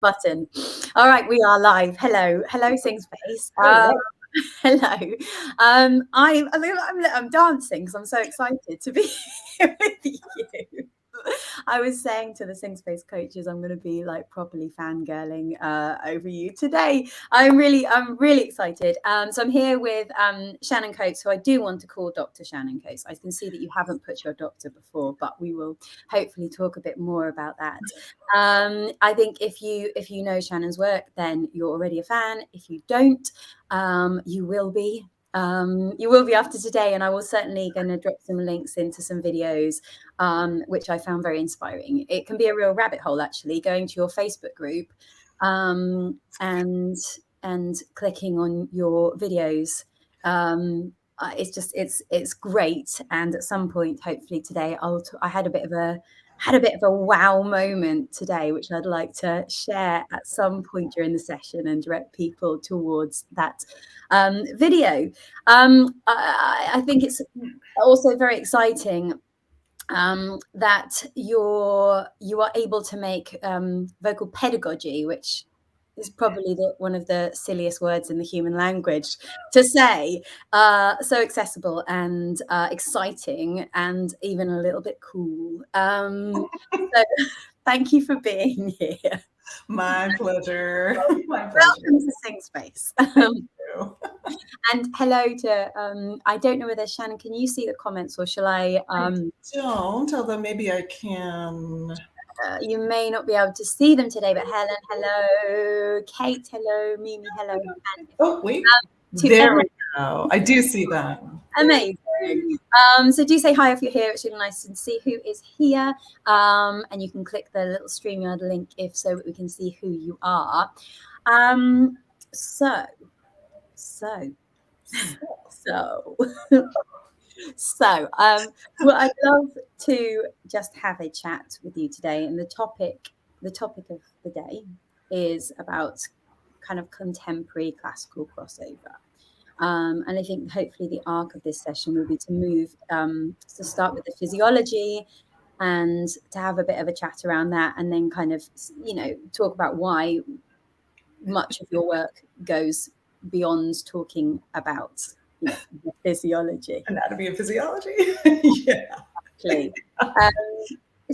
button. All right, we are live. Hello, Sing Space. Hello. I'm dancing because I'm so excited to be here with you. I was saying to the Sing Space coaches, I'm going to be like properly fangirling over you today. I'm really excited. So I'm here with Shannon Coates, who I do want to call Dr. Shannon Coates. I can see that you haven't put your doctor before, but we will hopefully talk a bit more about that. I think if you know Shannon's work, then you're already a fan. If you don't, you will be. You will be after today, and I will certainly going to drop some links into some videos which I found very inspiring. It can be a real rabbit hole, actually, going to your Facebook group and clicking on your videos. It's great. And at some point, hopefully today, I had a bit of a wow moment today, which I'd like to share at some point during the session and direct people towards that video. I think it's also very exciting that you are able to make vocal pedagogy, which is probably one of the silliest words in the human language to say, so accessible and exciting and even a little bit cool. So thank you for being here. My pleasure. Welcome to Sing Space. And hello to, I don't know whether Shannon, can you see the comments or shall I? Don't, although maybe I can. You may not be able to see them today, but Helen, hello. Kate, hello. Mimi, hello. Oh, wait. There we go. I do see that. Amazing. So do say hi if you're here. It's really nice to see who is here. And you can click the little StreamYard link so that we can see who you are. So well, I'd love to just have a chat with you today, and the topic of the day is about kind of contemporary classical crossover. And I think hopefully the arc of this session will be to move to start with the physiology and to have a bit of a chat around that, and then kind of talk about why much of your work goes beyond talking about the physiology. Anatomy and physiology. Yeah. Exactly.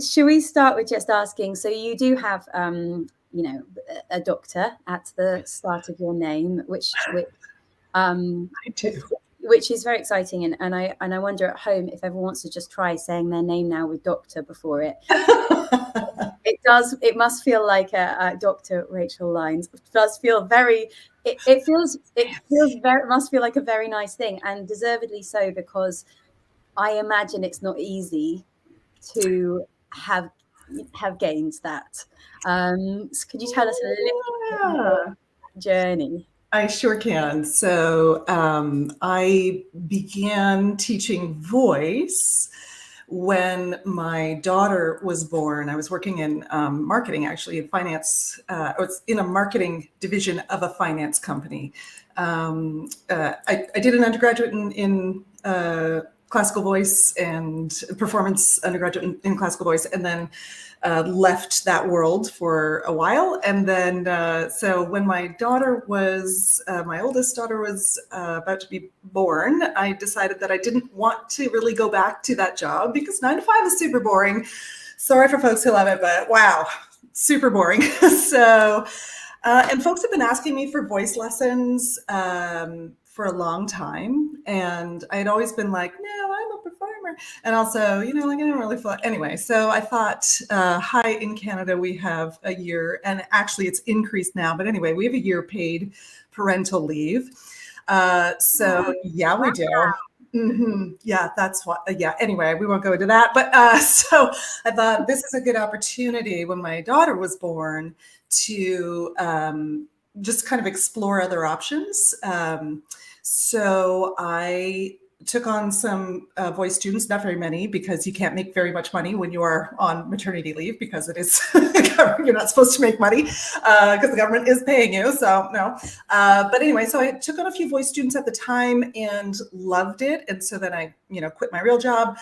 Should we start with just asking, so you do have a doctor at the start of your name, which I do. Which is very exciting, and I wonder at home if everyone wants to just try saying their name now with doctor before it. It must feel like a Dr. Rachel Lynes. It does feel very. It must feel like a very nice thing, and deservedly so, because I imagine it's not easy to have gained that. So could you tell us a little bit about your journey? I sure can. So I began teaching voice when my daughter was born. I was working in marketing, actually, in finance. I was in a marketing division of a finance company. I did an undergraduate in classical voice and performance undergraduate in classical voice, and then left that world for a while. And then, so when my daughter was, my oldest daughter was about to be born, I decided that I didn't want to really go back to that job because 9 to 5 is super boring. Sorry for folks who love it, but wow, super boring. So, and folks have been asking me for voice lessons for a long time. And I had always been like, no, I'm a performer. And also, like I didn't really feel, anyway. So I thought, hi, in Canada, we have a year, and actually it's increased now. But anyway, we have a year paid parental leave. So yeah, we do. Mm-hmm. Yeah, that's what, yeah, anyway, we won't go into that. But so I thought this is a good opportunity when my daughter was born to just kind of explore other options. So I took on some voice students, not very many, because you can't make very much money when you are on maternity leave, because it is you're not supposed to make money because the government is paying you. So no. But anyway, so I took on a few voice students at the time and loved it. And so then I, quit my real job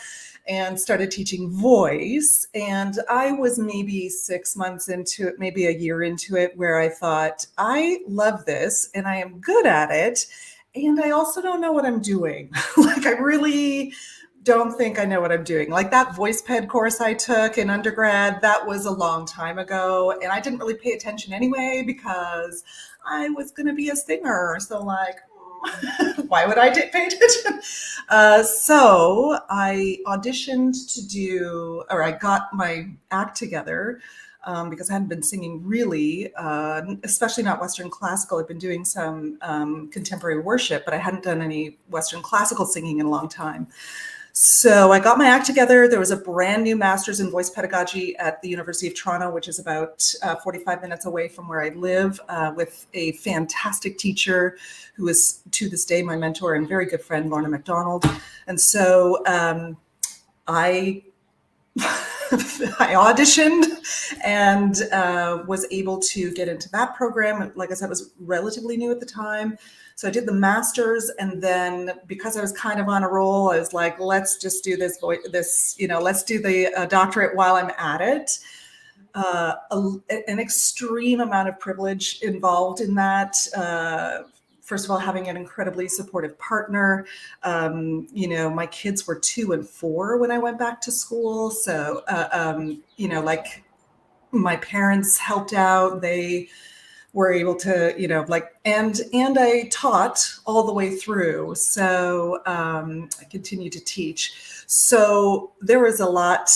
and started teaching voice. And I was maybe 6 months into it, maybe a year into it, where I thought, I love this and I am good at it. And I also don't know what I'm doing. Like, I really don't think I know what I'm doing. Like that voice ped course I took in undergrad, that was a long time ago. And I didn't really pay attention anyway because I was going to be a singer. So like, why would I pay attention? So I auditioned I got my act together because I hadn't been singing really, especially not Western classical. I'd been doing some contemporary worship, but I hadn't done any Western classical singing in a long time. So I got my act together. There was a brand new master's in voice pedagogy at the University of Toronto, which is about 45 minutes away from where I live, with a fantastic teacher who is to this day my mentor and very good friend, Lorna MacDonald. And so I auditioned and was able to get into that program. Like I said, it was relatively new at the time. So I did the master's, and then because I was kind of on a roll, I was like, let's just do let's do the doctorate while I'm at it. An extreme amount of privilege involved in that. First of all, having an incredibly supportive partner. My kids were 2 and 4 when I went back to school. So, like my parents helped out. They were able to, and I taught all the way through. So I continued to teach. So there was a lot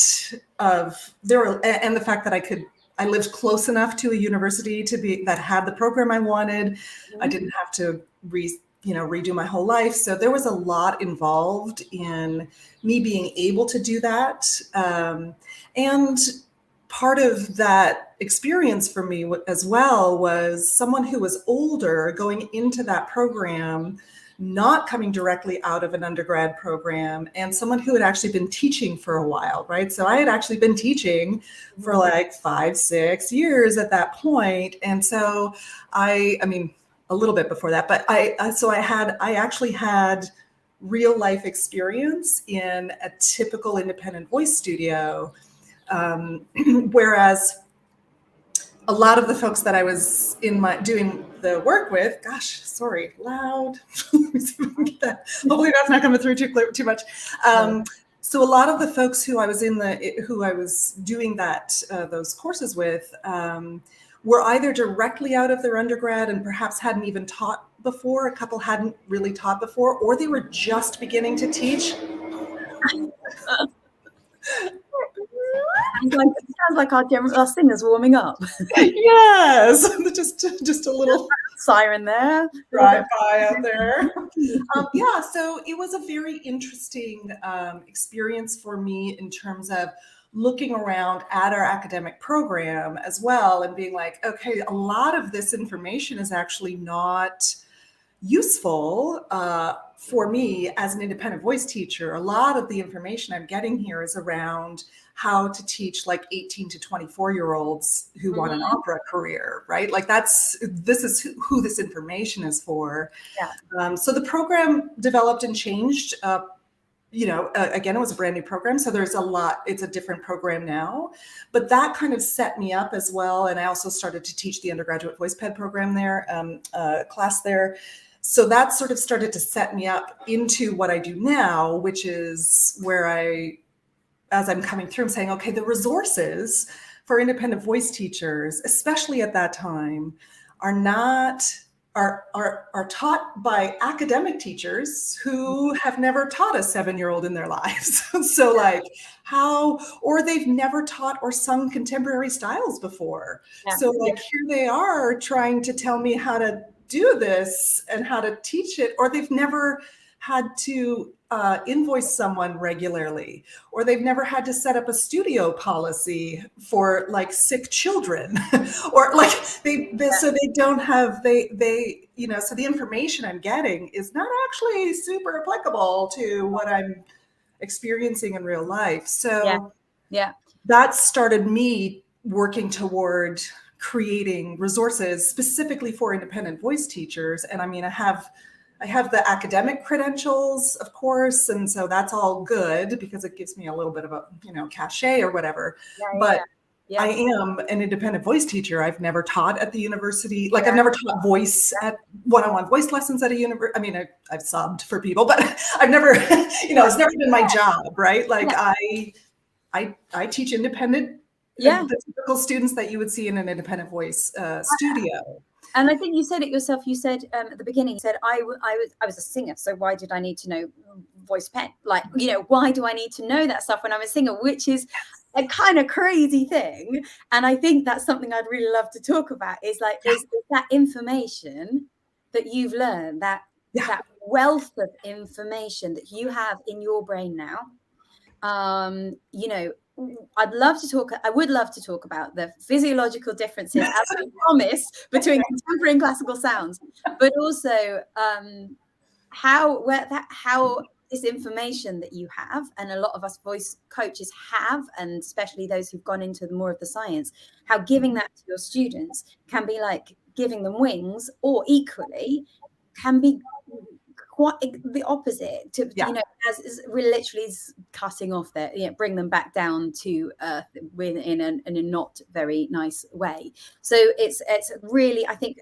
and the fact that I lived close enough to a university that had the program I wanted. Mm-hmm. I didn't have to redo my whole life. So there was a lot involved in me being able to do that. And part of that experience for me as well was someone who was older going into that program, not coming directly out of an undergrad program, and someone who had actually been teaching for a while, right? So I had actually been teaching for like 5-6 years at that point. And so I mean, a little bit before that, but I actually had real life experience in a typical independent voice studio. Whereas a lot of the folks that I was doing the work with, gosh, sorry, loud. Hopefully that's not coming through too much. So a lot of the folks who I was doing those courses with were either directly out of their undergrad and perhaps hadn't even taught before. A couple hadn't really taught before, or they were just beginning to teach. It sounds like our singers warming up. Yes, just a little siren there. Drive-by out there. So it was a very interesting experience for me in terms of looking around at our academic program as well and being like, okay, a lot of this information is actually not useful for me as an independent voice teacher. A lot of the information I'm getting here is around how to teach like 18 to 24-year-olds who want an opera career, right? Like this is who this information is for. Yeah. So the program developed and changed. Again, it was a brand new program. So it's a different program now, but that kind of set me up as well. And I also started to teach the undergraduate voice ped program there, class there. So that sort of started to set me up into what I do now, which is where as I'm coming through, I'm saying, okay, the resources for independent voice teachers, especially at that time, are taught by academic teachers who have never taught a 7-year-old in their lives. So or they've never taught or sung contemporary styles before. Yeah. So here they are trying to tell me how to do this and how to teach it, or they've never had to invoice someone regularly, or they've never had to set up a studio policy for like sick children, or like so they don't have so the information I'm getting is not actually super applicable to what I'm experiencing in real life. So yeah. That started me working toward creating resources specifically for independent voice teachers. And I mean, I have the academic credentials, of course, and so that's all good because it gives me a little bit of a, cachet or whatever. But Yeah. I am an independent voice teacher. I've never taught at the university. Like I've never taught voice at one-on-one voice lessons at a university. I mean, I've subbed for people, but I've never, it's never been my job, right? Like I teach independent, the typical students that you would see in an independent voice studio. And I think you said it yourself. You said at the beginning, you said, I was a singer, so why did I need to know voice pen? Like, why do I need to know that stuff when I'm a singer? Which is a kind of crazy thing. And I think that's something I'd really love to talk about is like, is that information that you've learned, that wealth of information that you have in your brain now. I would love to talk about the physiological differences, as we promised, between contemporary and classical sounds, but also how this information that you have, and a lot of us voice coaches have, and especially those who've gone into more of the science, how giving that to your students can be like giving them wings, or equally can be quite the opposite to as we're literally cutting off there, bring them back down to earth in a not very nice way. So it's really, I think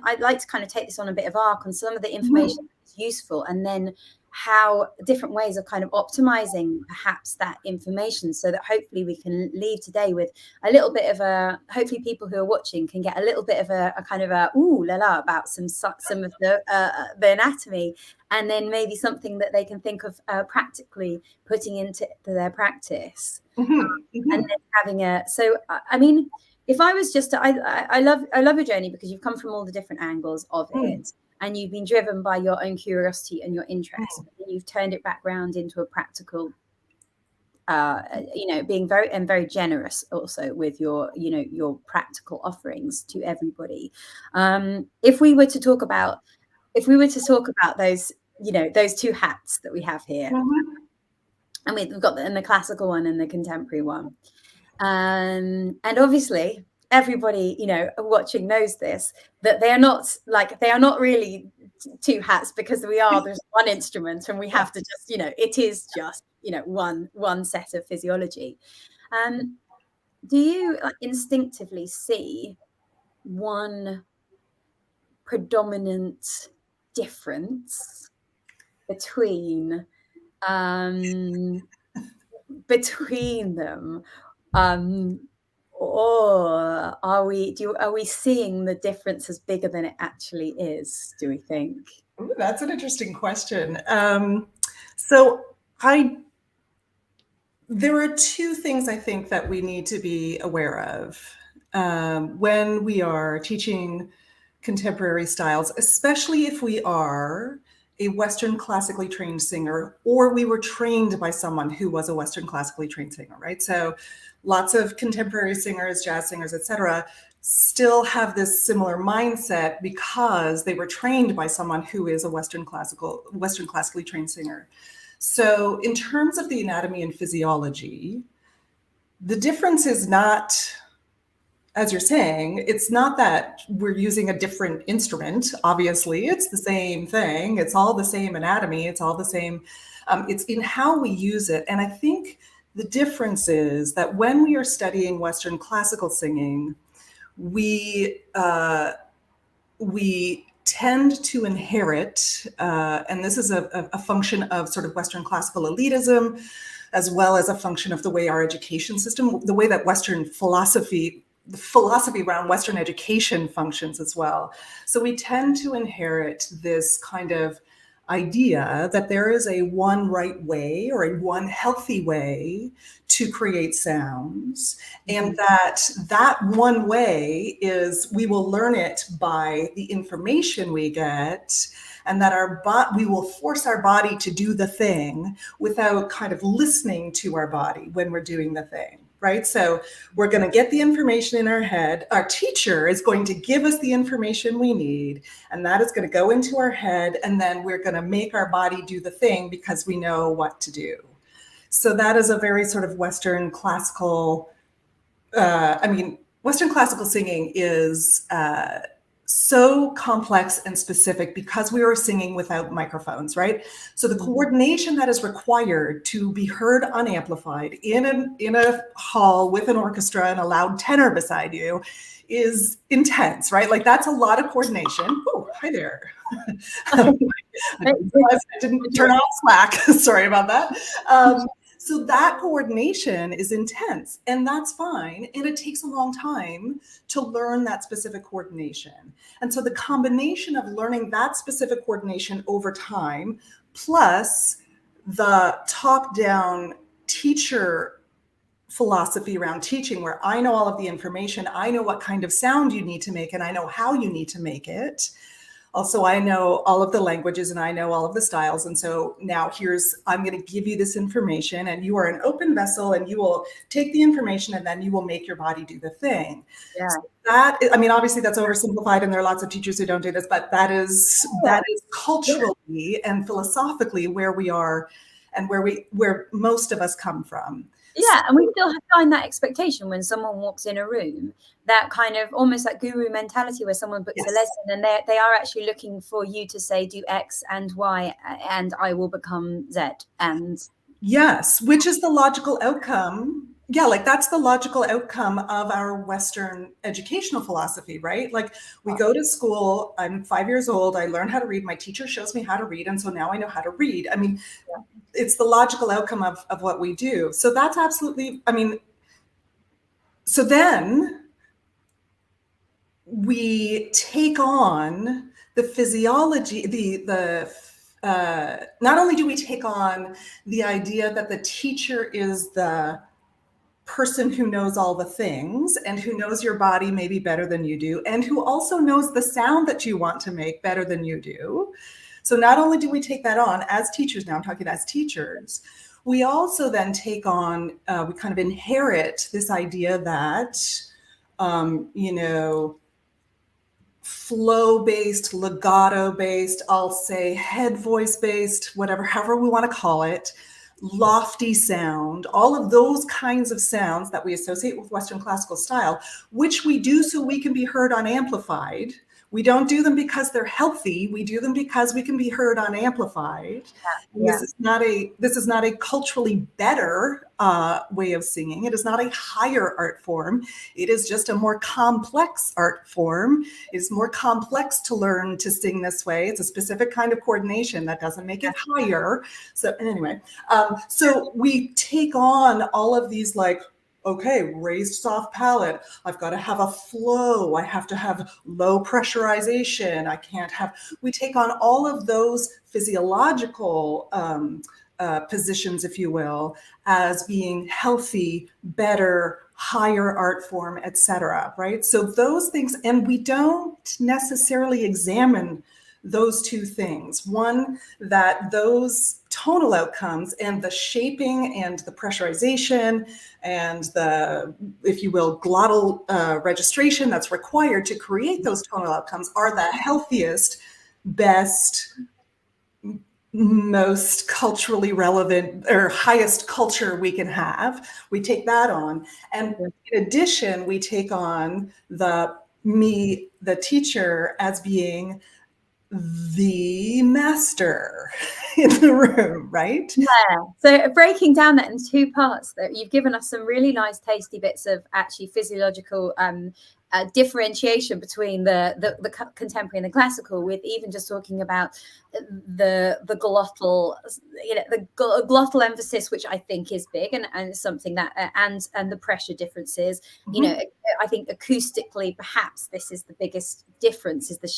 I'd like to kind of take this on a bit of arc on some of the information that's useful, and then how different ways of kind of optimizing perhaps that information, so that hopefully we can leave today with a little bit of hopefully people who are watching can get a little bit of a kind of ooh la la about some of the anatomy, and then maybe something that they can think of practically putting into their practice. And then having I mean, if I was just I love your journey because you've come from all the different angles of it. And you've been driven by your own curiosity and your interest, and you've turned it back around into a practical, being very generous also with your practical offerings to everybody. If we were to talk about those, those two hats that we have here, and we've got the classical one and the contemporary one, and obviously everybody watching knows this, that they are not really two hats, because there's one instrument, and we have to just it is just one set of physiology. Do you instinctively see one predominant difference between them, or are we seeing the difference as bigger than it actually is, do we think? Ooh, that's an interesting question. There are two things I think that we need to be aware of when we are teaching contemporary styles, especially if we are a Western classically trained singer, or we were trained by someone who was a Western classically trained singer, right? So lots of contemporary singers, jazz singers, etc., still have this similar mindset because they were trained by someone who is a Western classically trained singer. So in terms of the anatomy and physiology, the difference is not, as you're saying, it's not that we're using a different instrument. Obviously, it's the same thing. It's all the same anatomy. It's all the same. It's in how we use it. And I think the difference is that when we are studying Western classical singing, we tend to inherit, and this is a function of sort of Western classical elitism, as well as a function of the way our education system, the way that Western philosophy, the philosophy around Western education functions as well. So we tend to inherit this kind of idea that there is a one right way or a one healthy way to create sounds, and that one way is we will learn it by the information we get, and that we will force our body to do the thing without kind of listening to our body when we're doing the thing. Right? So we're going to get the information in our head. Our teacher is going to give us the information we need, and that is going to go into our head, and then we're going to make our body do the thing because we know what to do. So that is a very sort of Western classical I mean, Western classical singing is so complex and specific because we are singing without microphones, right? So the coordination that is required to be heard unamplified in a hall with an orchestra and a loud tenor beside you is intense, right? Like that's a lot of coordination. Oh, hi there. I didn't turn off Slack. Sorry about that. So that coordination is intense, and that's fine. And it takes a long time to learn that specific coordination. And so the combination of learning that specific coordination over time, plus the top-down teacher philosophy around teaching, where I know all of the information, I know what kind of sound you need to make, and I know how you need to make it. Also, I know all of the languages and I know all of the styles. And so now I'm going to give you this information, and you are an open vessel, and you will take the information and then you will make your body do the thing. Yeah. So I mean, obviously that's oversimplified and there are lots of teachers who don't do this, but that is culturally and philosophically where we are and where most of us come from. Yeah, and we still find that expectation when someone walks in a room, that kind of almost like guru mentality where someone books a lesson and they are actually looking for you to say, do X and Y, and I will become Z. And yes, which is the logical outcome. Yeah, like that's the logical outcome of our Western educational philosophy, right? Like we go to school, I'm 5 years old, I learn how to read, my teacher shows me how to read, and so now I know how to read. I mean, it's the logical outcome of what we do. So that's absolutely, I mean, so then we take on the physiology, not only do we take on the idea that the teacher is the person who knows all the things and who knows your body maybe better than you do, and who also knows the sound that you want to make better than you do. So not only do we take that on as teachers, now I'm talking as teachers, we also then take on, we kind of inherit this idea that, flow-based, legato-based, I'll say head voice-based, whatever, however we want to call it, lofty sound, all of those kinds of sounds that we associate with Western classical style, which we do so we can be heard unamplified. We don't do them because they're healthy. We do them because we can be heard unamplified. Yeah. This is not a culturally better way of singing. It is not a higher art form. It is just a more complex art form. It's more complex to learn to sing this way. It's a specific kind of coordination that doesn't make it higher. So anyway, so we take on all of these okay, raised soft palate. I've got to have a flow. I have to have low pressurization. We take on all of those physiological positions, if you will, as being healthy, better, higher art form, etc. Right? So those things, and we don't necessarily examine those two things. One, that those tonal outcomes and the shaping and the pressurization and the, if you will, glottal registration that's required to create those tonal outcomes are the healthiest, best, most culturally relevant or highest culture we can have. We take that on. And in addition, we take on the teacher, as being the master in the room, right? Yeah. So breaking down that in two parts, that you've given us some really nice, tasty bits of actually physiological differentiation between the contemporary and the classical, with even just talking about the glottal, the glottal emphasis, which I think is big and something that and the pressure differences. Mm-hmm. I think acoustically, perhaps this is the biggest difference, is the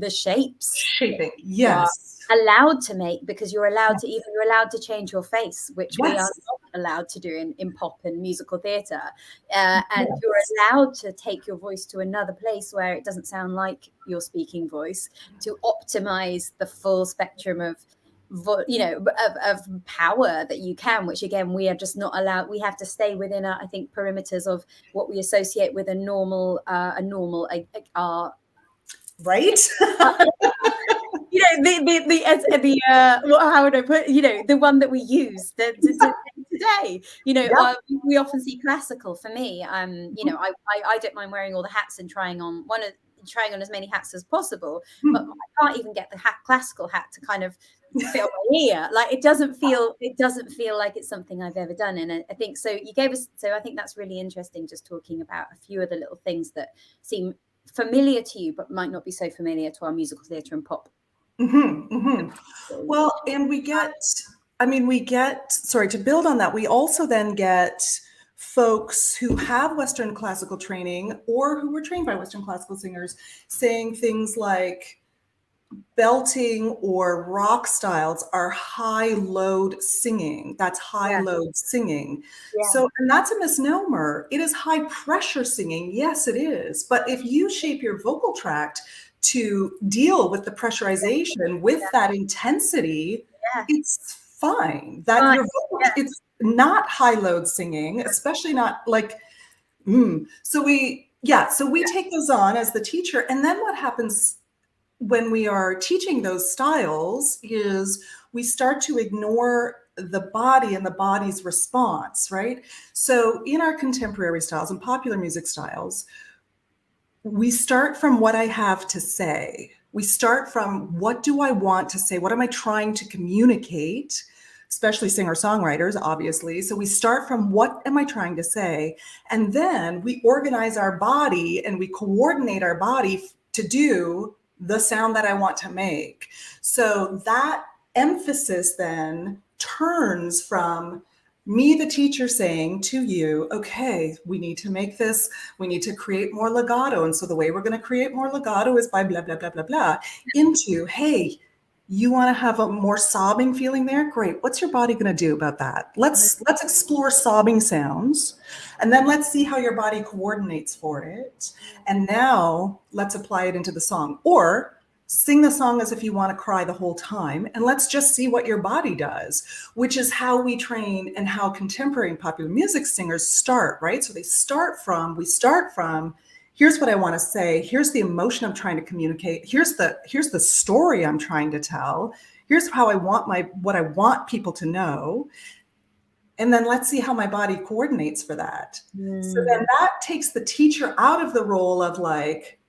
shaping. Yes. Allowed to make, because you're allowed to change your face, which we are not allowed to do in pop and musical theatre, and you're allowed to take your voice to another place where it doesn't sound like your speaking voice, to optimize the full spectrum of power that you can, which again we are just not allowed. We have to stay within I think perimeters of what we associate with a normal right. you know, how would I put, you know, the one that we use today, you know, we often see classical. For me, you know, I don't mind wearing all the hats and trying on as many hats as possible, but I can't even get the classical hat to kind of fit on my ear. Like it doesn't feel like it's something I've ever done. And I think so you gave us, so I think that's really interesting, just talking about a few of the little things that seem familiar to you but might not be so familiar to our musical theatre and pop. Well, and we get, sorry, to build on that, we also then get folks who have Western classical training or who were trained by Western classical singers saying things like belting or rock styles are high load singing. That's high load singing. So, and that's a misnomer. It is high pressure singing. Yes, it is. But if you shape your vocal tract to deal with the pressurization with that intensity, it's fine. That your vocal, it's not high load singing, especially not like, So we take those on as the teacher. And then what happens when we are teaching those styles is we start to ignore the body and the body's response, right? So in our contemporary styles and popular music styles, we start from what I have to say. We start from what do I want to say? What am I trying to communicate? Especially singer-songwriters, obviously. So we start from what am I trying to say? And then we organize our body and we coordinate our body to do the sound that I want to make. So that emphasis then turns from me, the teacher, saying to you, okay, we need to make this, we need to create more legato. And so the way we're going to create more legato is by blah, blah, blah, blah, blah, into, hey, you want to have a more sobbing feeling there? Great. What's your body going to do about that? Let's explore sobbing sounds, and then let's see how your body coordinates for it. And now let's apply it into the song, or sing the song as if you want to cry the whole time, and let's just see what your body does, which is how we train and how contemporary and popular music singers start, right? So we start from, here's what I want to say. Here's the emotion I'm trying to communicate. Here's the story I'm trying to tell. Here's how what I want people to know. And then let's see how my body coordinates for that. So then that takes the teacher out of the role of like,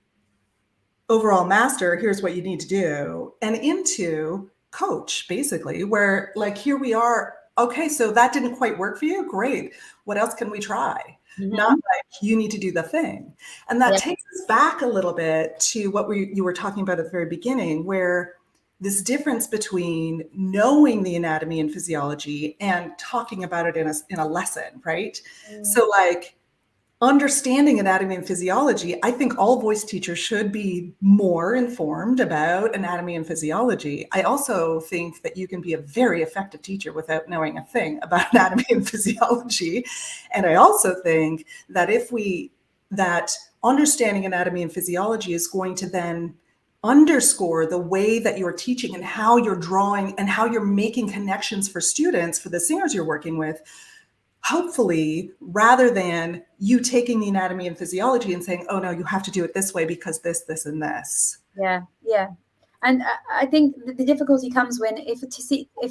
overall master, here's what you need to do, and into coach, basically, where like, here we are. Okay, so that didn't quite work for you. Great. What else can we try? Not like you need to do the thing. And that takes us back a little bit to what you were talking about at the very beginning, where this difference between knowing the anatomy and physiology and talking about it in a lesson, right? So like understanding anatomy and physiology, I think all voice teachers should be more informed about anatomy and physiology. I also think that you can be a very effective teacher without knowing a thing about anatomy and physiology. And I also think that that understanding anatomy and physiology is going to then underscore the way that you're teaching and how you're drawing and how you're making connections for students, for the singers you're working with, hopefully, rather than you taking the anatomy and physiology and saying, oh no, you have to do it this way because this, and this. Yeah. And I think the difficulty comes when if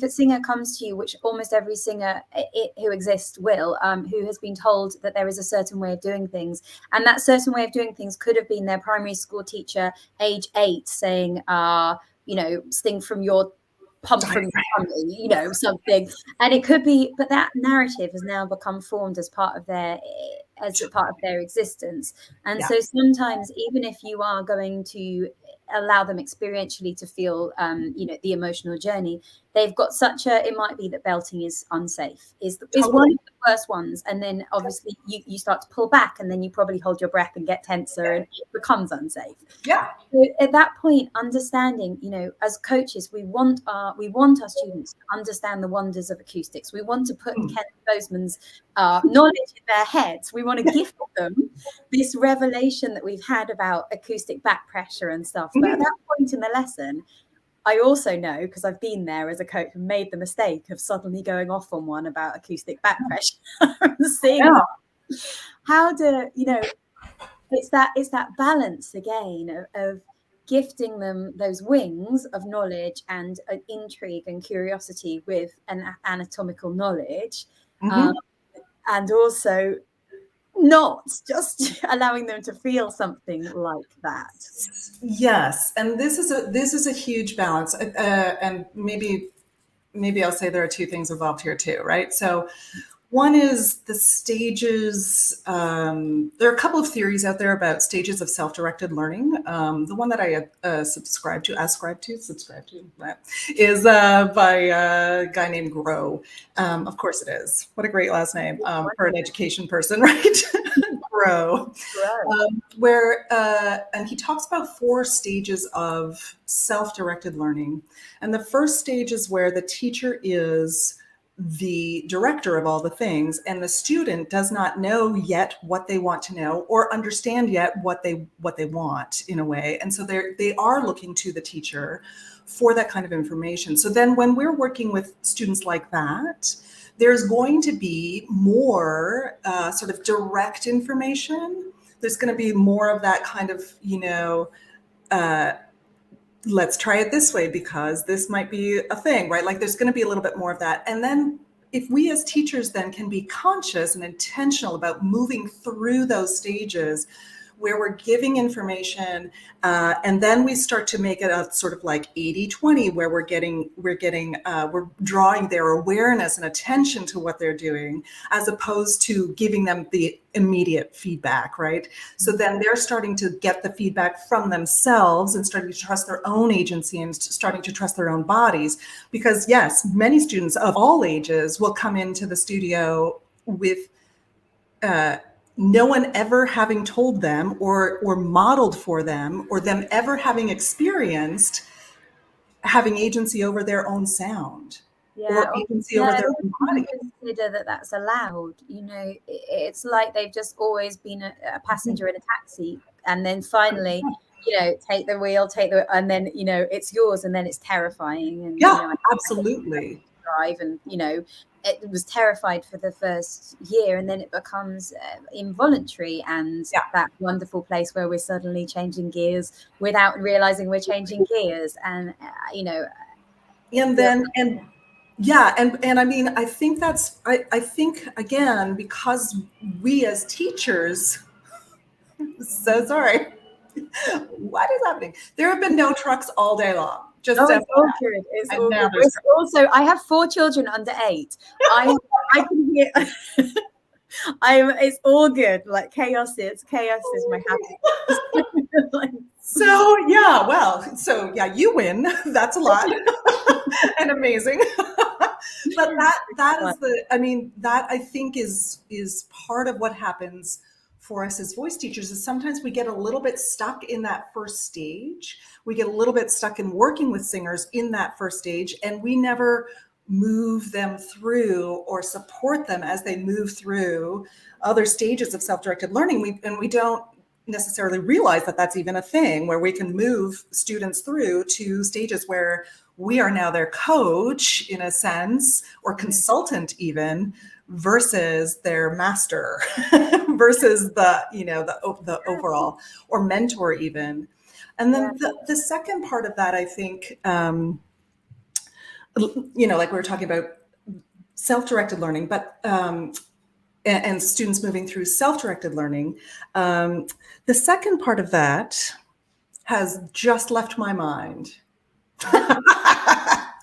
a singer comes to you, which almost every singer who exists will, who has been told that there is a certain way of doing things, and that certain way of doing things could have been their primary school teacher, age 8, saying, sing from your pump from your tummy, something, and it could be, but that narrative has now become formed as part of their existence, and so sometimes even if you are going to allow them experientially to feel the emotional journey, they've got it might be that belting is unsafe, is one of the worst ones, and then obviously you start to pull back, and then you probably hold your breath and get tenser, and it becomes unsafe. So at that point, understanding, as coaches, we want our students to understand the wonders of acoustics. We want to put Ken Bozeman's knowledge in their heads. We want to gift them this revelation that we've had about acoustic back pressure and stuff. But at that point in the lesson, I also know, because I've been there as a coach and made the mistake of suddenly going off on one about acoustic back pressure and seeing how to, it's that balance again of gifting them those wings of knowledge and intrigue and curiosity with an anatomical knowledge, and also not just allowing them to feel something like that. Yes, and this is a huge balance, and maybe I'll say there are two things involved here too, right? So one is the stages. There are a couple of theories out there about stages of self-directed learning. The one that I subscribe to, is by a guy named Grow. Of course it is. What a great last name for an education person, right? Grow. And he talks about 4 stages of self-directed learning. And the first stage is where the teacher is the director of all the things, and the student does not know yet what they want to know or understand yet what they want, in a way. And so they are looking to the teacher for that kind of information. So then when we're working with students like that, there's going to be more sort of direct information. There's going to be more of that kind of, let's try it this way because this might be a thing, right? Like there's going to be a little bit more of that. And then if we as teachers then can be conscious and intentional about moving through those stages where we're giving information, and then we start to make it a sort of like 80-20, where we're drawing their awareness and attention to what they're doing, as opposed to giving them the immediate feedback, right? So then they're starting to get the feedback from themselves and starting to trust their own agency and starting to trust their own bodies. Because yes, many students of all ages will come into the studio with no one ever having told them or modeled for them, or them ever having experienced having agency over their own sound, or agency over their own body. Consider that that's allowed. It's like they've just always been a passenger in a taxi, and then finally, take the wheel, and then it's yours, and then it's terrifying. And absolutely. Drive, and it was terrified for the first year, and then it becomes involuntary, and that wonderful place where we're suddenly changing gears without realizing we're changing gears. And I mean, I think I think again, because we as teachers, so sorry, what is happening? There have been no trucks all day long. It's all good. It's all good. Also, I have 4 children under 8. I can hear. It's all good. Like chaos is my happy. So you win. That's a lot and amazing. But that is that I think is part of what happens for us as voice teachers, is sometimes we get a little bit stuck in that first stage. We get a little bit stuck in working with singers in that first stage, and we never move them through or support them as they move through other stages of self-directed learning. We don't necessarily realize that that's even a thing, where we can move students through to stages where we are now their coach, in a sense, or consultant even, versus their master, versus the overall, or mentor even. And then the second part of that, I think, like we were talking about self-directed learning, but and students moving through self-directed learning, the second part of that has just left my mind.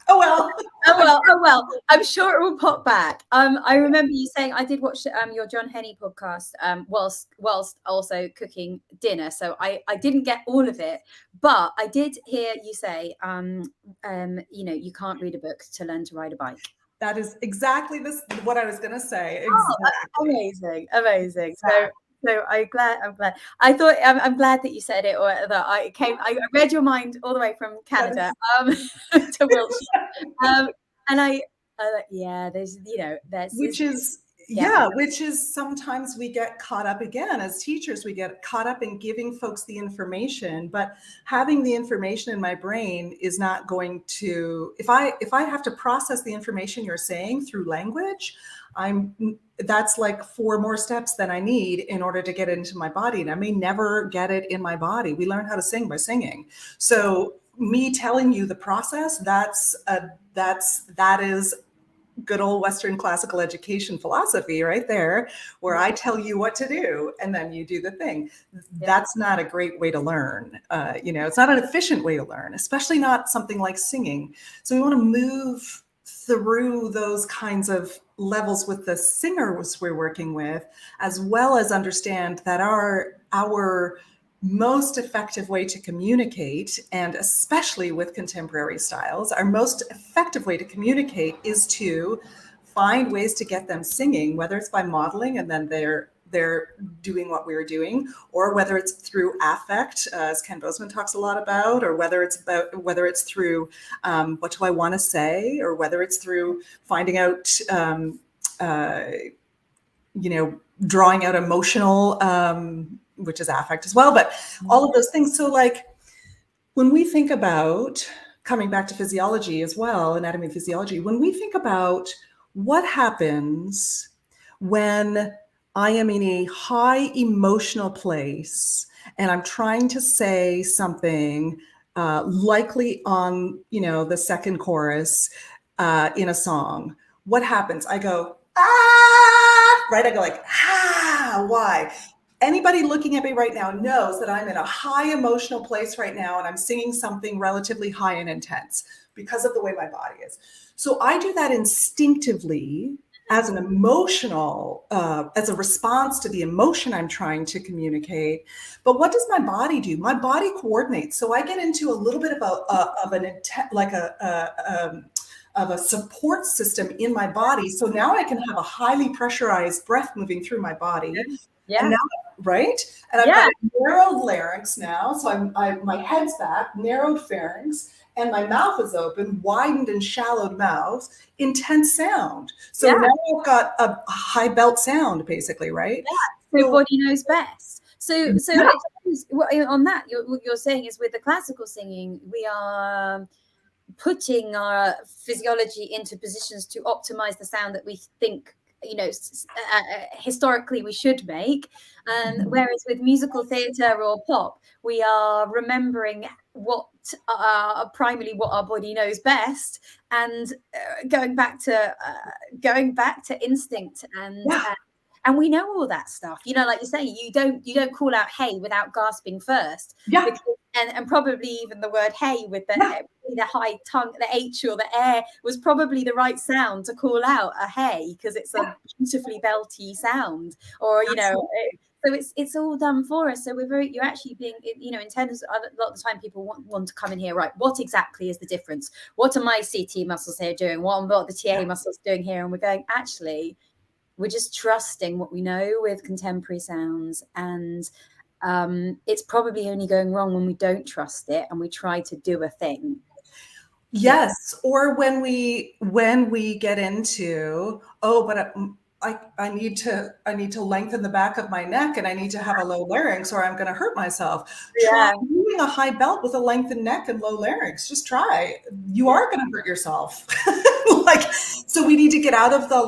Oh well. I'm sure it will pop back. I remember you saying, I did watch your John Henney podcast whilst also cooking dinner, so I didn't get all of it, but I did hear you say you can't read a book to learn to ride a bike. That is exactly what I was going to say. Exactly. Amazing. So I'm glad. I'm glad that you said it, or that I read your mind all the way from Canada to Wiltshire. And which is sometimes we get caught up again as teachers. We get caught up in giving folks the information, but having the information in my brain is not going to, if I have to process the information you're saying through language, that's like 4 more steps than I need in order to get it into my body. And I may never get it in my body. We learn how to sing by singing. So me telling you the process, that is good old Western classical education philosophy right there, where I tell you what to do and then you do the thing. That's not a great way to learn. It's not an efficient way to learn, especially not something like singing. So we want to move through those kinds of levels with the singers we're working with, as well as understand that our most effective way to communicate, and especially with contemporary styles, our most effective way to communicate is to find ways to get them singing, whether it's by modeling and then they're doing what we're doing, or whether it's through affect, as Ken Bozeman talks a lot about, or whether it's through what do I want to say, or whether it's through finding out, drawing out emotional, which is affect as well, but all of those things. So like when we think about, coming back to physiology as well, anatomy and physiology, when we think about what happens when I am in a high emotional place and I'm trying to say something likely on, the second chorus in a song, what happens? I go, ah, right? I go like, ah, why? Anybody looking at me right now knows that I'm in a high emotional place right now and I'm singing something relatively high and intense because of the way my body is. So I do that instinctively as an emotional, as a response to the emotion I'm trying to communicate. But what does my body do? My body coordinates. So I get into a little bit of a support system in my body. So now I can have a highly pressurized breath moving through my body. Yeah. And now, right? And I've got a narrowed larynx now. So my head's back, narrowed pharynx, and my mouth is open, widened and shallowed mouth, intense sound. So now I've got a high belt sound, basically, right? Yeah. So body knows best. So on that, what you're saying is with the classical singing, we are putting our physiology into positions to optimize the sound that we think, historically we should make. Whereas with musical theatre or pop, we are remembering primarily what our body knows best, and going back to instinct and we know all that stuff, like you say, you don't call out hey without gasping first. Because, and probably even the word hey with the high tongue, the H or the air was probably the right sound to call out a hey, because it's a beautifully belty sound, or so it's all done for us. So you're actually being, in terms of a lot of the time people want to come in here, right? What exactly is the difference? What are my CT muscles here doing? What are the TA muscles doing here? And we're going, actually, we're just trusting what we know with contemporary sounds, and it's probably only going wrong when we don't trust it and we try to do a thing. Yes, or when we get into, but I need to lengthen the back of my neck and I need to have a low larynx or I'm going to hurt myself. Try doing a high belt with a lengthened neck and low larynx. Just try. You are going to hurt yourself. So we need to get out of the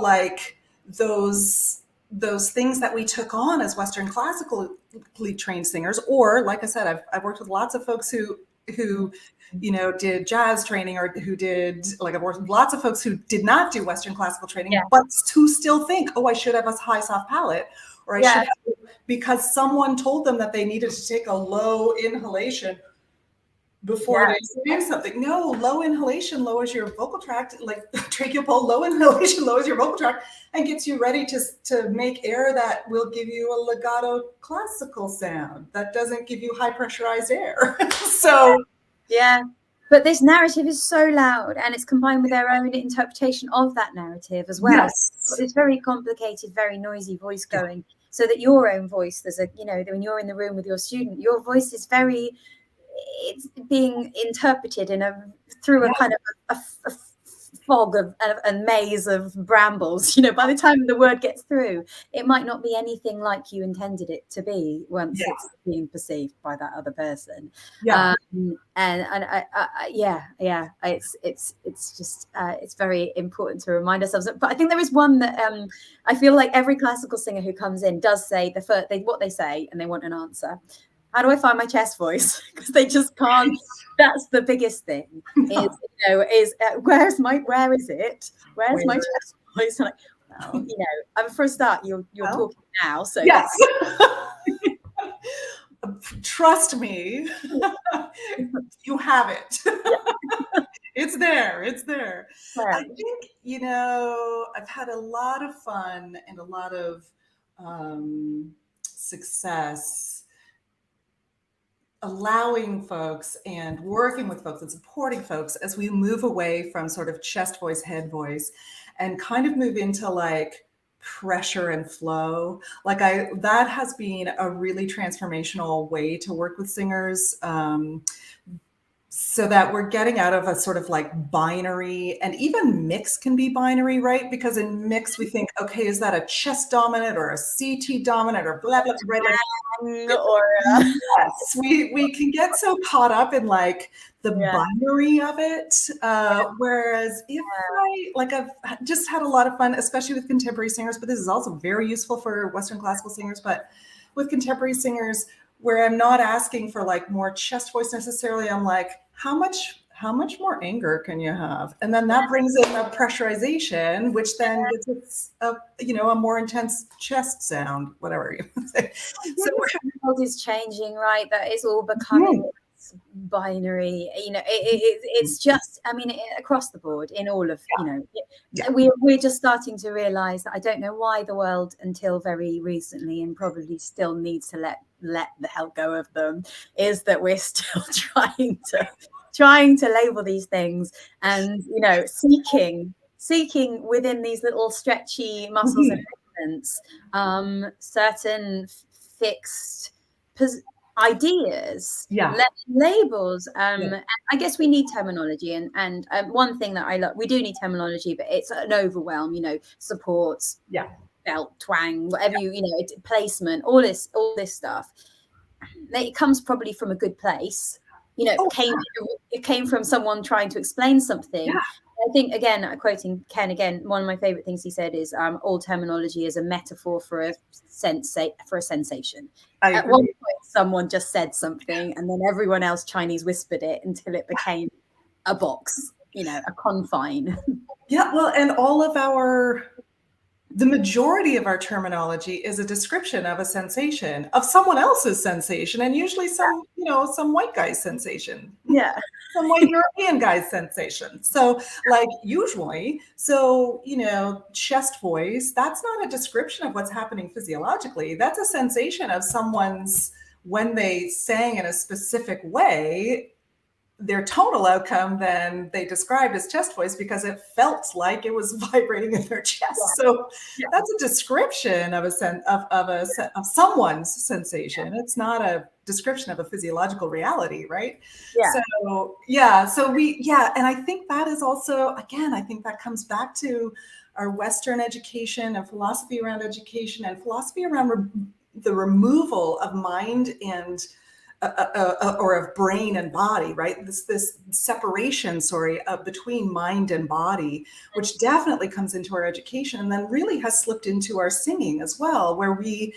those things that we took on as Western classically trained singers, or like I said, I've worked with lots of folks who did jazz training, or who did, I've worked with lots of folks who did not do Western classical training, but who still think, I should have a high soft palate, or I should have, because someone told them that they needed to take a low inhalation before they sang something. No, low inhalation lowers your vocal tract, like tracheal pole, low inhalation lowers your vocal tract and gets you ready to make air that will give you a legato classical sound that doesn't give you high pressurized air. So but this narrative is so loud, and it's combined with their own interpretation of that narrative as well. It's very complicated, very noisy voice going, so that your own voice, when you're in the room with your student, your voice is it's being interpreted through a kind of a fog of a maze of brambles. You know, by the time the word gets through, it might not be anything like you intended it to be once it's being perceived by that other person. Yeah. And it's just it's very important to remind ourselves. But I think there is one that I feel like every classical singer who comes in does say what they say, and they want an answer. How do I find my chest voice? Because they just can't. That's the biggest thing. Where is it? Where is my chest voice? Like, well, for a start, you're talking now, so yes. Trust me, you have it. It's there. I think, I've had a lot of fun and a lot of success allowing folks and working with folks and supporting folks as we move away from sort of chest voice, head voice, and kind of move into like pressure and flow. Like that has been a really transformational way to work with singers. So that we're getting out of a sort of like binary, and even mix can be binary, right? Because in mix, we think, okay, is that a chest dominant or a CT dominant or blah, blah, blah, blah. Yes, we can get so caught up in like the binary of it. Whereas I've just had a lot of fun, especially with contemporary singers, but this is also very useful for Western classical singers, but with contemporary singers, where I'm not asking for like more chest voice necessarily. I'm like, how much more anger can you have? And then that brings in a pressurization, which then gets a more intense chest sound, whatever you want to say. So the world is changing, right? That is all becoming binary. It's just, across the board in all of, we're just starting to realize that I don't know why the world until very recently, and probably still needs to let the hell go of them, is that we're still trying to label these things and seeking within these little stretchy muscles and movements certain fixed ideas, labels. And I guess we need terminology, and one thing that I love, we do need terminology, but it's an overwhelm. Supports, belt, twang, whatever placement, all this stuff. It comes probably from a good place. It came from someone trying to explain something. Yeah. I think, again, quoting Ken again, one of my favorite things he said is all terminology is a metaphor for a sensation. At one point, someone just said something, and then everyone else Chinese whispered it until it became a box, a confine. Yeah, well, and the majority of our terminology is a description of a sensation, of someone else's sensation, and usually some white guy's sensation. Yeah. Some white European guy's sensation. So usually, chest voice, that's not a description of what's happening physiologically. That's a sensation of someone's, when they sang in a specific way, their tonal outcome then they described as chest voice because it felt like it was vibrating in their chest. So that's a description of of someone's sensation. It's not a description of a physiological reality, right? And I think that is also, again, I think that comes back to our Western education and philosophy around education and philosophy around the removal of mind and or of brain and body, right? This separation, between mind and body, which definitely comes into our education and then really has slipped into our singing as well, where we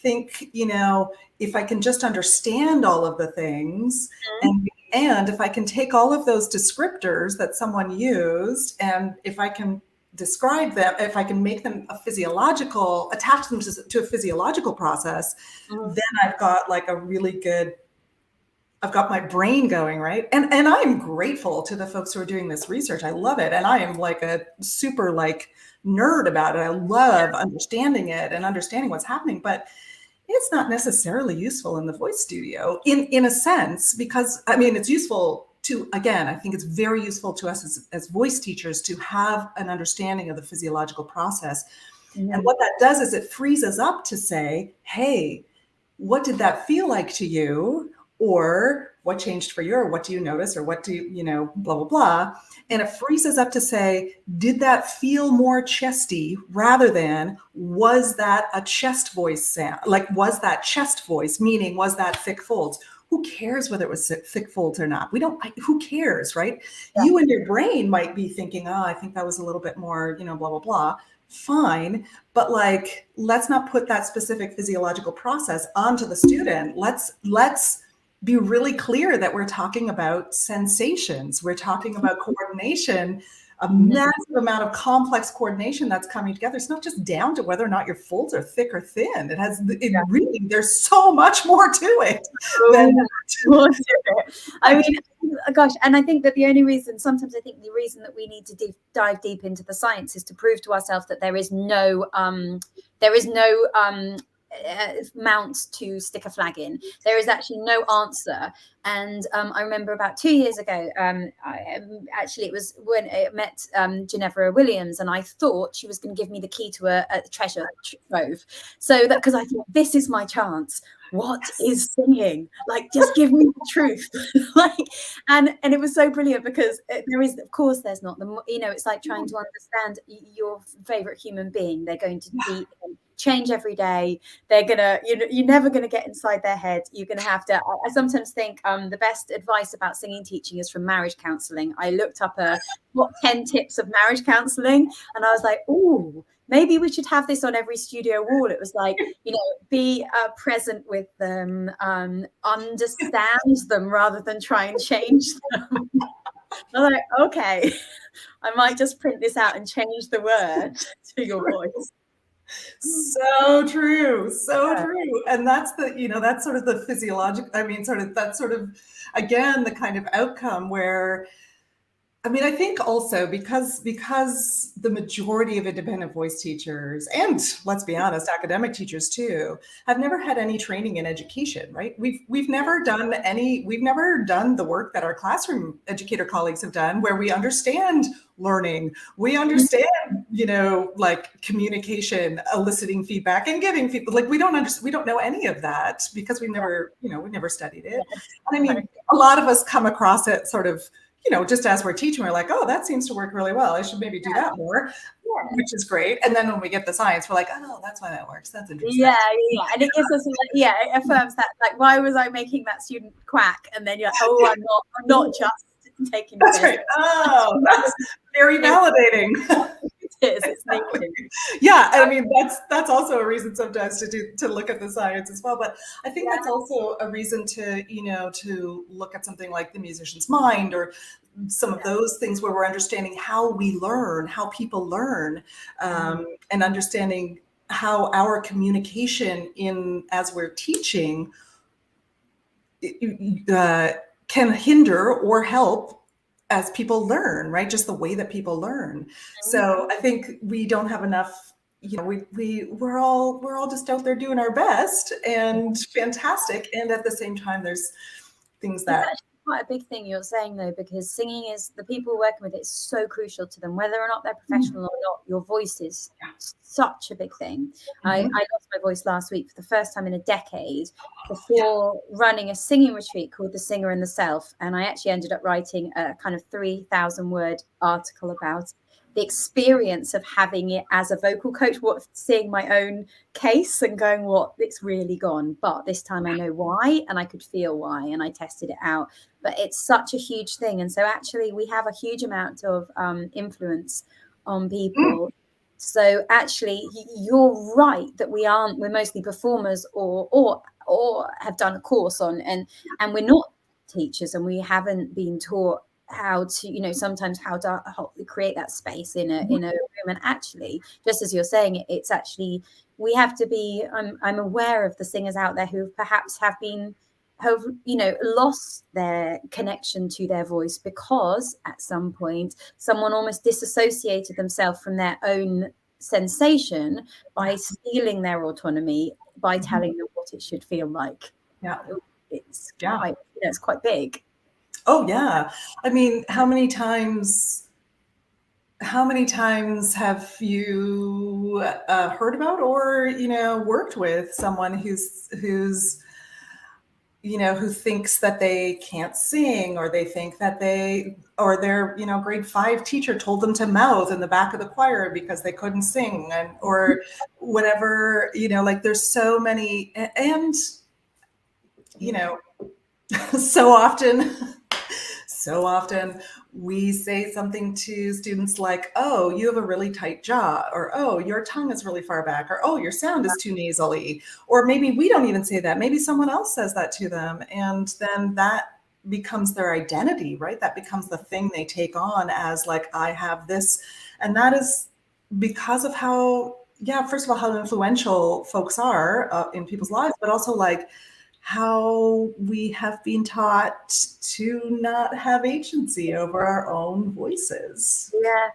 think, if I can just understand all of the things, and if I can take all of those descriptors that someone used, and if I can describe them, if I can make them attach them to a physiological process, then I've got I've got my brain going, right? And I'm grateful to the folks who are doing this research. I love it. And I am like a super nerd about it. I love understanding it and understanding what's happening, but it's not necessarily useful in the voice studio in a sense, because it's useful to, again, I think it's very useful to us as voice teachers to have an understanding of the physiological process. And what that does is it frees us up to say, hey, what did that feel like to you? or what changed for you, or what do you notice, or what do you know, blah, blah, blah. And it frees us up to say, did that feel more chesty, rather than, was that a chest voice sound? Like, was that chest voice, meaning was that thick folds? Who cares whether it was thick folds or not? Who cares, right? Yeah. You and your brain might be thinking, oh, I think that was a little bit more, you know, blah, blah, blah. Fine. But like, let's not put that specific physiological process onto the student. Let's be really clear that we're talking about sensations. We're talking about coordination, a massive amount of complex coordination that's coming together. It's not just down to whether or not your folds are thick or thin. Really, there's so much more to it. I mean, gosh, and I think that the only reason, sometimes I think the reason that we need to dive deep into the science is to prove to ourselves that there is no mount to stick a flag in. There is actually no answer. And I remember about 2 years ago, it was when I met Ginevra Williams, and I thought she was going to give me the key to a treasure trove. So that, because I thought, this is my chance. What is singing? Like, just give me the truth. and it was so brilliant, because there is, of course, there's not the, you know, it's like trying to understand your favorite human being. They're going to be change every day. They're gonna, you're never gonna get inside their head. You're gonna have to. I sometimes think the best advice about singing teaching is from marriage counselling. I looked up what 10 tips of marriage counselling, and I was like, ooh, maybe we should have this on every studio wall. It was like, you know, be present with them, understand them rather than try and change them. I'm like, okay, I might just print this out and change the word to your voice. So true. And that's the, you know, that's sort of the physiological, I mean, that's sort of, again, the kind of outcome where, I mean, I think also because the majority of independent voice teachers, and let's be honest, academic teachers too, have never had any training in education, right? We've never done the work that our classroom educator colleagues have done, where we understand learning, we understand, you know, like communication, eliciting feedback and giving feedback. Like we don't know any of that, because we never studied it. And I mean, a lot of us come across it sort of, you know, just as we're teaching, we're like, oh, that seems to work really well. I should maybe do that more, which is great. And then when we get the science, we're like, oh, that's why that works. That's interesting. Yeah. And it gives us, it affirms that, like, why was I making that student quack? And then you're like, oh, I'm not just taking. That's right. Oh, that's very validating. It's exactly. Yeah, I mean, that's also a reason sometimes to look at the science as well. But I think that's also a reason to, you know, to look at something like the musician's mind, or some of those things where we're understanding how we learn, how people learn, and understanding how our communication as we're teaching can hinder or help as people learn, right? Just the way that people learn. So I think we don't have enough, you know, we're all just out there doing our best and fantastic. And at the same time, there's things that. It's actually quite a big thing you're saying, though, because singing is, the people working with it is so crucial to them, whether or not they're professional or not. Your voice is such a big thing. I lost my voice last week for the first time in a decade, before running a singing retreat called The Singer and the Self. And I actually ended up writing a kind of 3,000-word article about the experience of having it as a vocal coach, seeing my own case and going, it's really gone. But this time I know why, and I could feel why, and I tested it out. But it's such a huge thing. And so actually we have a huge amount of influence on people. So actually you're right that we're mostly performers or have done a course on, and we're not teachers, and we haven't been taught how to, you know, sometimes how to create that space in a room. And actually, just as you're saying, it's actually, we have to be, I'm aware of the singers out there who perhaps have you know, lost their connection to their voice, because at some point someone almost disassociated themselves from their own sensation by stealing their autonomy, by telling them what it should feel like. It's quite big. Oh yeah. I mean, how many times have you heard about, or, you know, worked with someone who's who thinks that they can't sing, or they think that their grade 5 teacher told them to mouth in the back of the choir because they couldn't sing, or whatever, like there's so many, and so often we say something to students like, oh, you have a really tight jaw, or oh, your tongue is really far back, or oh, your sound is too nasally. Or maybe we don't even say that. Maybe someone else says that to them. And then that becomes their identity, right? That becomes the thing they take on as like, I have this. And that is because of how, first of all, how influential folks are in people's lives, but also like, how we have been taught to not have agency over our own voices. Yeah.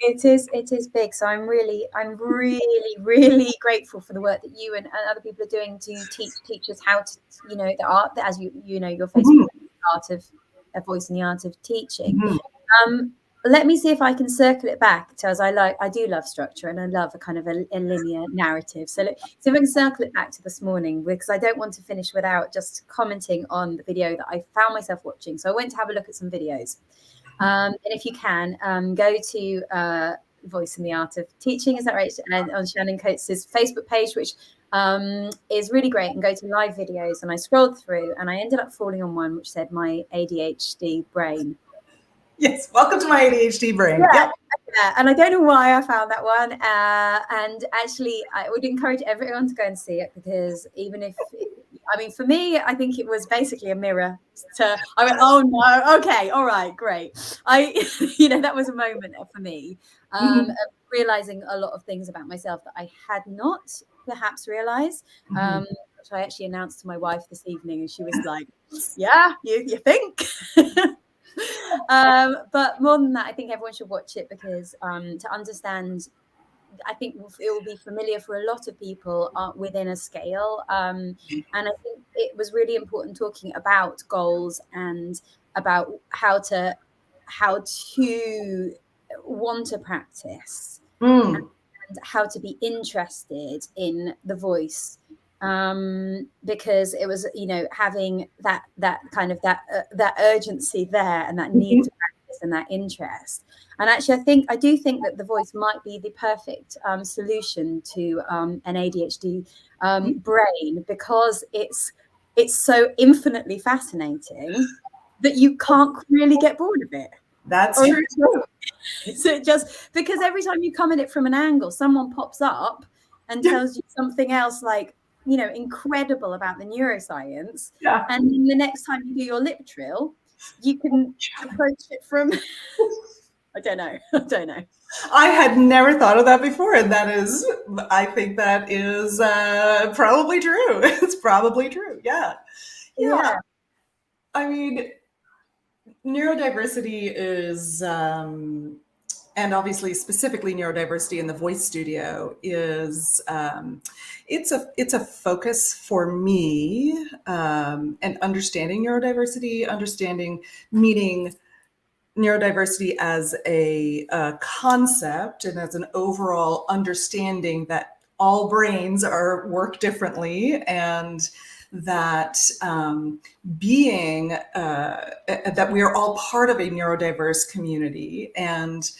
It is big. So I'm really grateful for the work that you and other people are doing to teach teachers how to, the art, as your Facebook, art of voice and the art of teaching. Let me see if I can circle it back to, I do love structure, and I love a kind of a linear narrative. So if I can circle it back to this morning, because I don't want to finish without just commenting on the video that I found myself watching. So I went to have a look at some videos. And if you can, go to Voice and the Art of Teaching, is that right? And on Shannon Coates's Facebook page, which is really great, and go to live videos. And I scrolled through and I ended up falling on one which said my ADHD brain. Yes, welcome to my ADHD brain. Yeah. And I don't know why I found that one. And actually, I would encourage everyone to go and see it, because even if, for me, I think it was basically a mirror to, I went, oh no, okay, all right, great. That was a moment for me, of realizing a lot of things about myself that I had not perhaps realized, which I actually announced to my wife this evening, and she was like, yeah, you think? But more than that, I think everyone should watch it, because to understand, I think it will be familiar for a lot of people within a scale. And I think it was really important talking about goals and about how to want to practice and how to be interested in the voice. Because it was, having that kind of that urgency there, and that need to practice and that interest. And actually, I do think that the voice might be the perfect solution to an ADHD brain, because it's so infinitely fascinating that you can't really get bored of it. That's true. So just because every time you come at it from an angle, someone pops up and tells you something else, like, incredible about the neuroscience. Yeah. And then the next time you do your lip trill, you can approach it from, I don't know. I had never thought of that before. And I think that is probably true. It's probably true. Yeah. I mean, neurodiversity is, and obviously specifically neurodiversity in the voice studio is, it's a focus for me, and understanding neurodiversity, meaning neurodiversity as a concept and as an overall understanding that all brains work differently, and that that we are all part of a neurodiverse community, and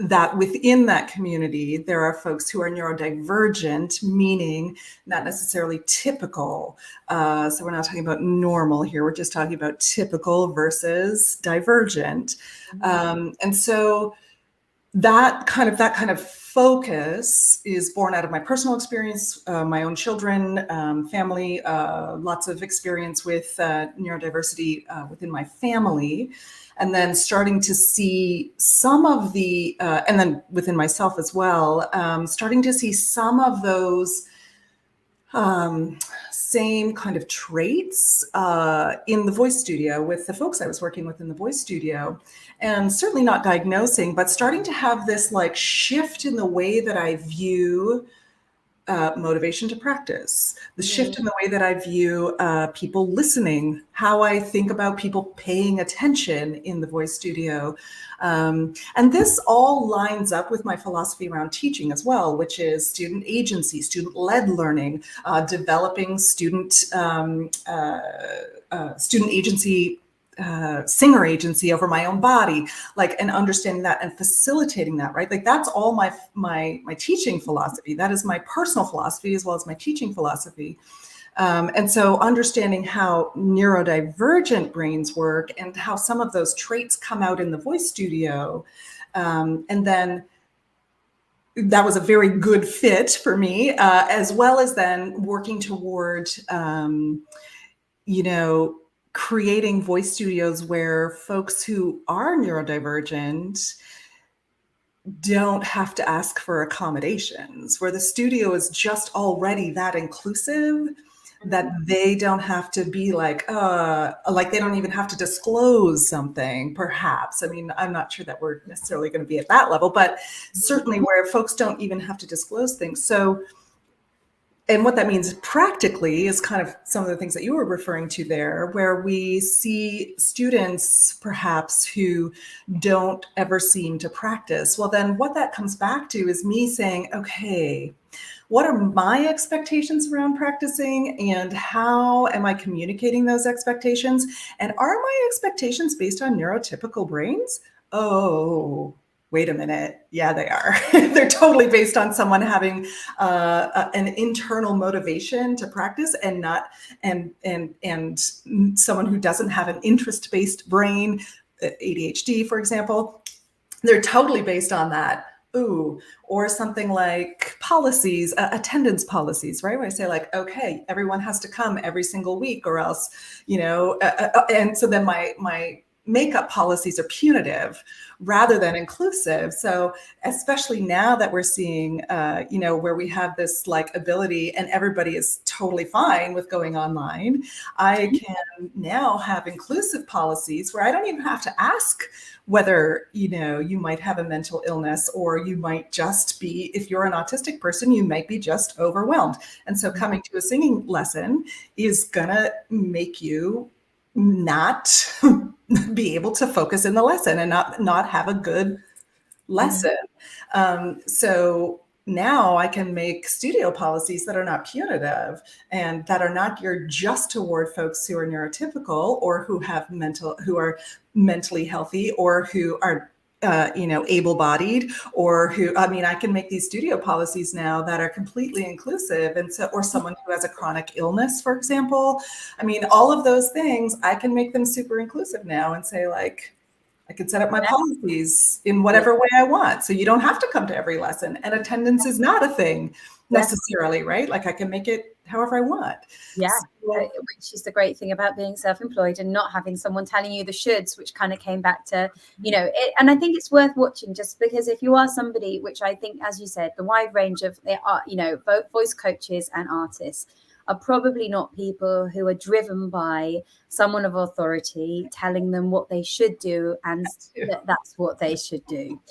that within that community, there are folks who are neurodivergent, meaning not necessarily typical. So we're not talking about normal here. We're just talking about typical versus divergent. And so that kind of focus is born out of my personal experience, my own children, family, lots of experience with neurodiversity within my family. And then starting to see some of the, and then within myself as well, starting to see some of those same kind of traits in the voice studio with the folks I was working with in the voice studio. And certainly not diagnosing, but starting to have this like shift in the way that I view motivation to practice, the shift in the way that I view people listening, how I think about people paying attention in the voice studio. And this all lines up with my philosophy around teaching as well, which is student agency, student-led learning, developing student agency, singer agency over my own body, like, and understanding that and facilitating that, right? Like, that's all my teaching philosophy. That is my personal philosophy as well as my teaching philosophy. And so understanding how neurodivergent brains work and how some of those traits come out in the voice studio. And then that was a very good fit for me, as well as then working toward, creating voice studios where folks who are neurodivergent don't have to ask for accommodations, where the studio is just already that inclusive that they don't have to be like they don't even have to disclose something, perhaps. I mean, I'm not sure that we're necessarily going to be at that level, but certainly where folks don't even have to disclose things. So, and what that means practically is kind of some of the things that you were referring to there, where we see students perhaps who don't ever seem to practice. Well, then what that comes back to is me saying, okay, what are my expectations around practicing and how am I communicating those expectations? And are my expectations based on neurotypical brains? Oh, wait a minute. Yeah, they are. They're totally based on someone having an internal motivation to practice and not and someone who doesn't have an interest-based brain, ADHD, for example. They're totally based on that. Ooh, or something like policies, attendance policies, right? Where I say like, okay, everyone has to come every single week or else, and so then my makeup policies are punitive rather than inclusive. So especially now that we're seeing, where we have this like ability and everybody is totally fine with going online, I can now have inclusive policies where I don't even have to ask whether, you might have a mental illness or you might just be, if you're an autistic person, you might be just overwhelmed. And so coming to a singing lesson is gonna make you not be able to focus in the lesson and not have a good lesson. So now I can make studio policies that are not punitive and that are not geared just toward folks who are neurotypical or who are mentally healthy or who are able-bodied, or I can make these studio policies now that are completely inclusive. And so, or someone who has a chronic illness, for example, all of those things, I can make them super inclusive now and say like, I can set up my policies in whatever way I want. So you don't have to come to every lesson, and attendance is not a thing necessarily, right? Like I can make it however I want. Yeah, which is the great thing about being self-employed and not having someone telling you the shoulds, which kind of came back to, and I think it's worth watching just because if you are somebody, which I think, as you said, the wide range of, both voice coaches and artists are probably not people who are driven by someone of authority telling them what they should do and that's what they should do.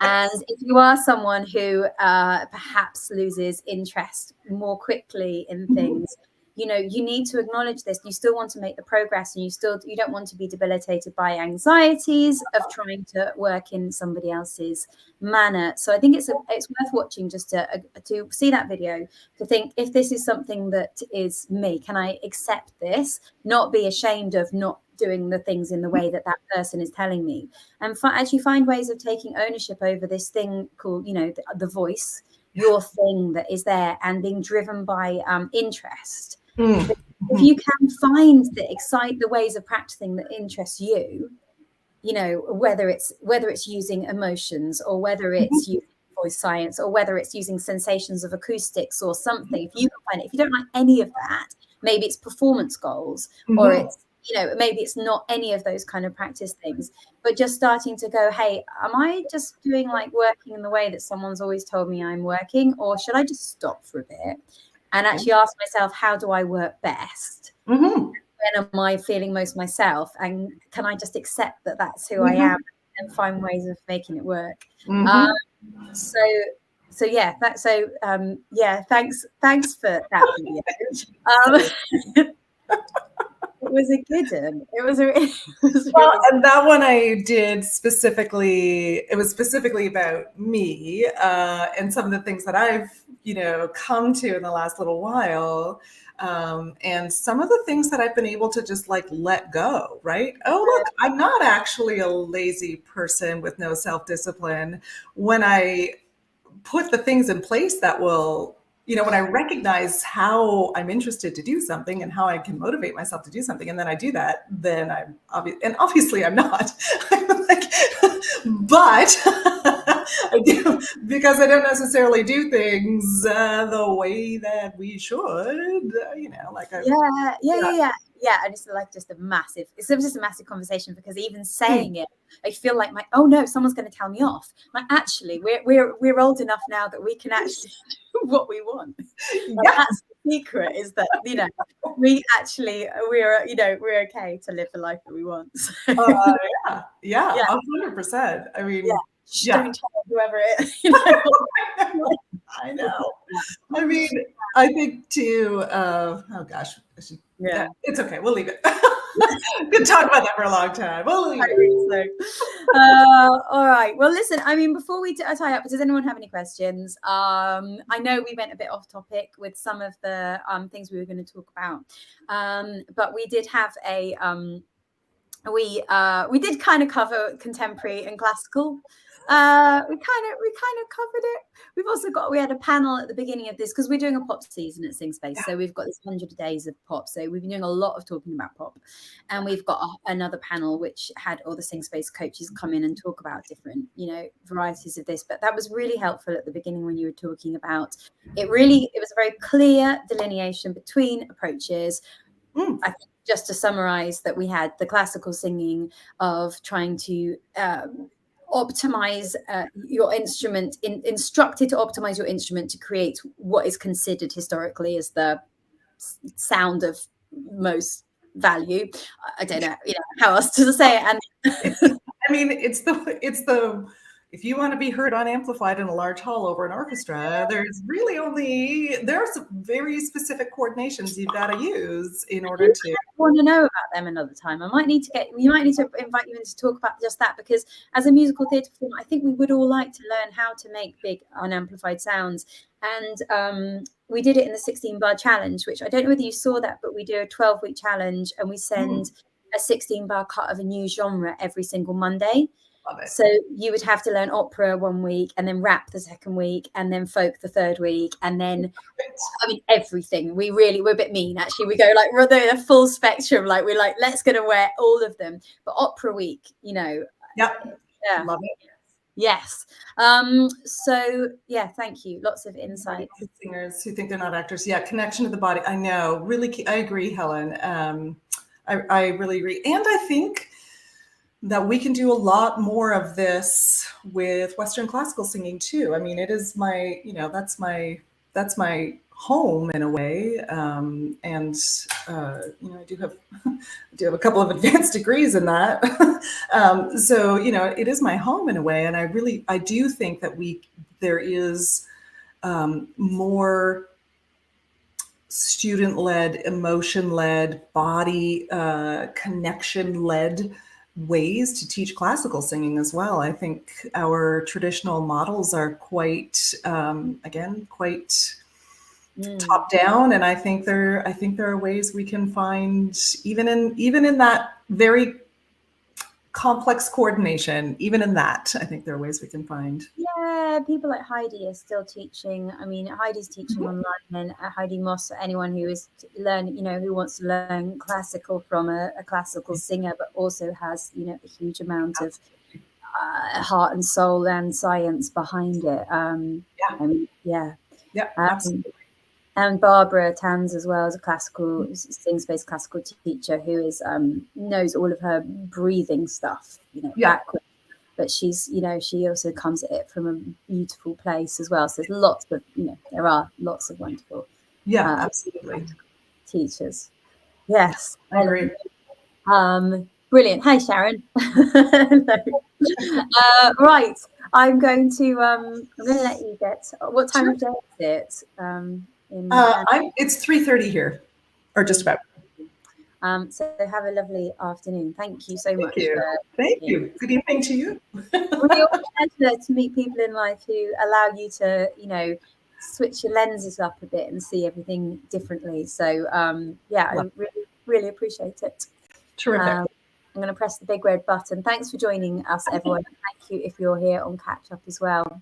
And if you are someone who perhaps loses interest more quickly in things, you need to acknowledge this. You still want to make the progress, and you don't want to be debilitated by anxieties of trying to work in somebody else's manner. So I think it's worth watching just to see that video, to think, if this is something that is me, can I accept this, not be ashamed of not doing the things in the way that person is telling me, and actually find ways of taking ownership over this thing called, the voice, your thing that is there, and being driven by interest. If you can find the ways of practicing that interest you, whether it's using emotions or whether it's using voice science or whether it's using sensations of acoustics or something, if you can find it, if you don't like any of that, maybe it's performance goals, or it's, maybe it's not any of those kind of practice things, but just starting to go, hey, am I just doing like working in the way that someone's always told me I'm working, or should I just stop for a bit and actually ask myself, how do I work best? When am I feeling most myself? And can I just accept that that's who I am and find ways of making it work? So yeah, thanks for that video. It was a good one. It was well, and that one I did specifically. It was specifically about me and some of the things that I've come to in the last little while, and some of the things that I've been able to just like let go. Right? Oh, look, I'm not actually a lazy person with no self-discipline. When I put the things in place that will, when I recognize how I'm interested to do something and how I can motivate myself to do something, and then I do that, then I'm obviously I'm not. Like, but I do, because I don't necessarily do things the way that we should. And it's like just a massive conversation, because even saying it, I feel like someone's going to tell me off. Like, actually, we're old enough now that we can actually do what we want. That's the secret, is that we're okay to live the life that we want. So. 100%. I mean, don't tell whoever it is. I know. I mean, I think too. Oh gosh. It's okay. We'll leave it. Could talk about that for a long time. We'll leave it. All right. Well, listen. I mean, before we tie up, does anyone have any questions? I know we went a bit off topic with some of the things we were going to talk about, but we did have a we did kind of cover contemporary and classical. We kind of covered it. We've also we had a panel at the beginning of this, because we're doing a pop season at Sing Space. So we've got this 100 days of pop. So we've been doing a lot of talking about pop, and we've got another panel which had all the Sing Space coaches come in and talk about different, varieties of this. But that was really helpful at the beginning when you were talking about it. Really, it was a very clear delineation between approaches. I think, just to summarize, that we had the classical singing of trying to optimize your instrument, instructed to optimize your instrument to create what is considered historically as the sound of most value. I don't know, how else to say it. And I mean, it's the if you want to be heard unamplified in a large hall over an orchestra, there's some very specific coordinations you've got to use in order to. I want to know about them another time. You might need to invite you in to talk about just that, because as a musical theatre performer, I think we would all like to learn how to make big unamplified sounds. And we did it in the 16-bar challenge, which I don't know whether you saw that, but we do a 12-week challenge, and we send a 16-bar cut of a new genre every single Monday. So you would have to learn opera one week, and then rap the second week, and then folk the third week, and then everything. We're a bit mean, actually. We go like, we're the full spectrum. Like, we're like, let's go to wear all of them. But opera week, Love it. Yes. So thank you. Lots of insight. Singers who think they're not actors. Connection to the body. I know. Really, I agree, Helen. I really agree, and I think that we can do a lot more of this with Western classical singing too. I mean, it is my, that's my home in a way. And I do have a couple of advanced degrees in that. So, it is my home in a way. And I do think that there is more student-led, emotion-led, body connection-led ways to teach classical singing as well. I think our traditional models are quite top down, and I think there are ways we can find, even in that very complex coordination, even in that, I think there are ways we can find. Yeah, people like Heidi are still teaching. I mean, Heidi's teaching online, and Heidi Moss, anyone who is who wants to learn classical from a classical singer, but also has, a huge amount of heart and soul and science behind it. Absolutely. And Barbara Tanz as well, as a classical Sing Space classical teacher, who is knows all of her breathing stuff, backwards. But she's, she also comes at it from a beautiful place as well. So there's lots of, there are lots of wonderful, absolutely, teachers. Yes, I agree. Brilliant. Hi, Sharon. Right. I'm going to let you get. What time of day is it? In It's 3:30 here, or just about. So have a lovely afternoon. Thank you so much. Thank you. Thank you. Good evening to you. Real pleasure to meet people in life who allow you to, switch your lenses up a bit and see everything differently. So yeah, I really, really appreciate it. Terrific. I'm going to press the big red button. Thanks for joining us, everyone. Thank you if you're here on Catch Up as well.